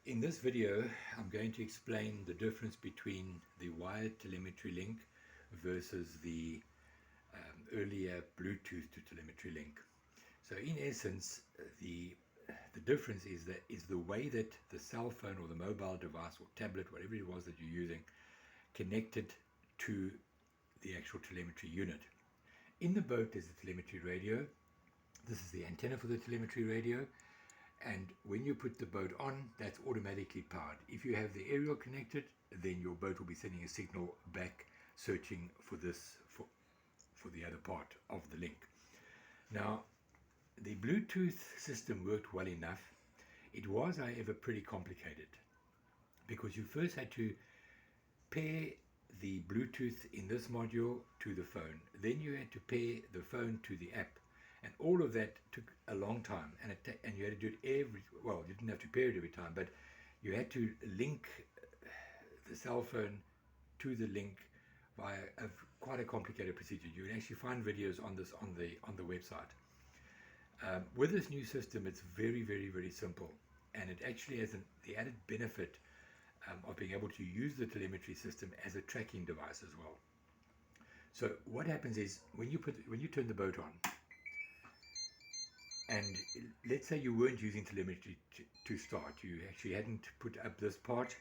In this video, I'm going to explain the difference between the wired telemetry link versus the earlier Bluetooth to telemetry link. So in essence, the difference is the way that the cell phone or the mobile device or tablet, whatever it was that you're using, connected to the actual telemetry unit. In the boat, there's a telemetry radio. This is the antenna for the telemetry radio. And when you put the boat on, that's automatically powered. If you have the aerial connected, then your boat will be sending a signal back, searching for the other part of the link. Now, the Bluetooth system worked well enough. It was, however, pretty complicated because you first had to pair the Bluetooth in this module to the phone. Then you had to pair the phone to the app. And all of that took a long time, and you had to do it you didn't have to pair it every time, but you had to link the cell phone to the link via quite a complicated procedure. You can actually find videos on this on the website. With this new system, it's very, very, very simple, and it actually has the added benefit of being able to use the telemetry system as a tracking device as well. So what happens is when you turn the boat on, and let's say you weren't using telemetry to start, you actually hadn't put up this part,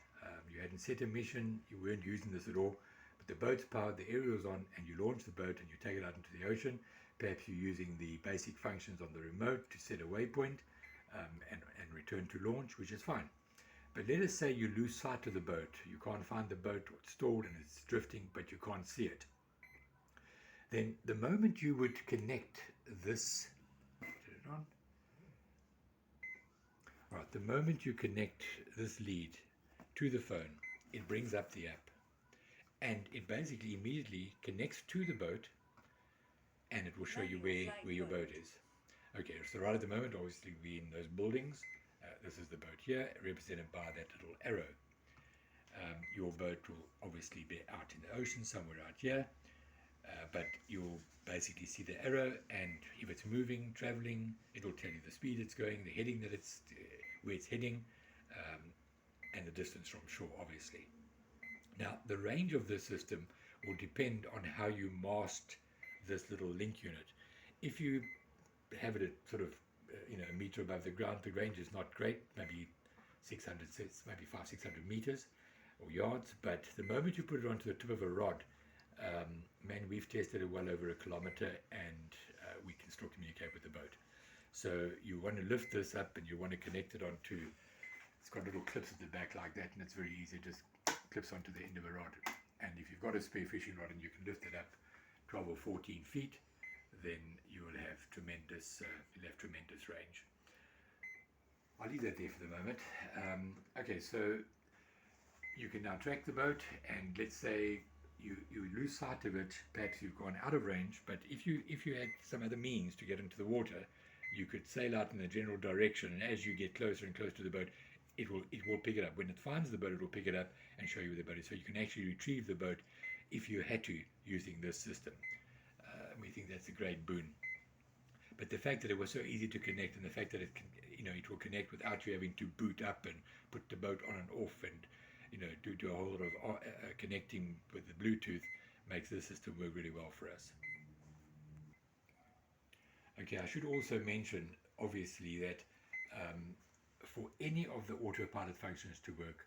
you hadn't set a mission, you weren't using this at all, but the boat's powered, the aerial's on, and you launch the boat and you take it out into the ocean. Perhaps you're using the basic functions on the remote to set a waypoint and return to launch, which is fine. But let us say you lose sight of the boat, you can't find the boat, or it's stalled and it's drifting, but you can't see it. Then the moment you would connect this, on. Right, the moment you connect this lead to the phone, it brings up the app, and it basically immediately connects to the boat, and it will show you where your boat is. Okay, so right at the moment, obviously we're in those buildings. This is the boat here, represented by that little arrow. Your boat will obviously be out in the ocean, somewhere out here. But you'll basically see the arrow, and if it's moving, traveling, it'll tell you the speed it's going, the heading that where it's heading, and the distance from shore, obviously. Now, the range of this system will depend on how you mast this little link unit. If you have it at sort of a meter above the ground, the range is not great, maybe 500-600 meters or yards. But the moment you put it onto the tip of a rod, man, we've tested it well over a kilometer, and we can still communicate with the boat. So you want to lift this up, and you want to connect it onto, it's got little clips at the back like that, and it's very easy, it just clips onto the end of a rod. And if you've got a spare fishing rod and you can lift it up 12 or 14 feet, then you will have tremendous range. I'll leave that there for the moment. Okay, so you can now track the boat, and let's say you lose sight of it, perhaps you've gone out of range, but if you had some other means to get into the water, you could sail out in the general direction, and as you get closer and closer to the boat, it will pick it up. When it finds the boat, it will pick it up and show you where the boat is. So you can actually retrieve the boat if you had to, using this system. We think that's a great boon. But the fact that it was so easy to connect, and the fact that it will connect without you having to boot up and put the boat on and off, and do a whole lot of connecting with the Bluetooth, makes this system work really well for us. Okay, I should also mention, obviously, that for any of the autopilot functions to work,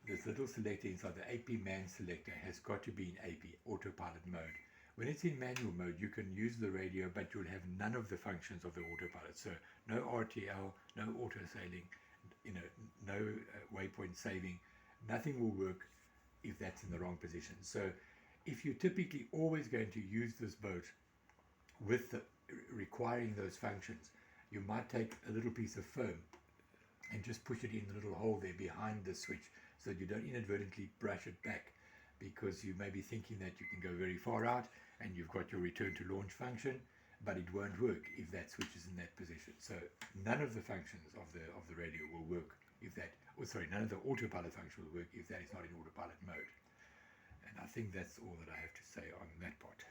this little selector inside the AP man selector has got to be in AP, autopilot mode. When it's in manual mode, you can use the radio, but you'll have none of the functions of the autopilot. So no RTL, no auto sailing, no waypoint saving. Nothing will work if that's in the wrong position. So if you're typically always going to use this boat with requiring those functions, you might take a little piece of foam and just push it in the little hole there behind the switch, so that you don't inadvertently brush it back, because you may be thinking that you can go very far out and you've got your return to launch function, but it won't work if that switch is in that position. So none of the functions of the radio will work if that, none of the autopilot function will work if that is not in autopilot mode. And I think that's all that I have to say on that part.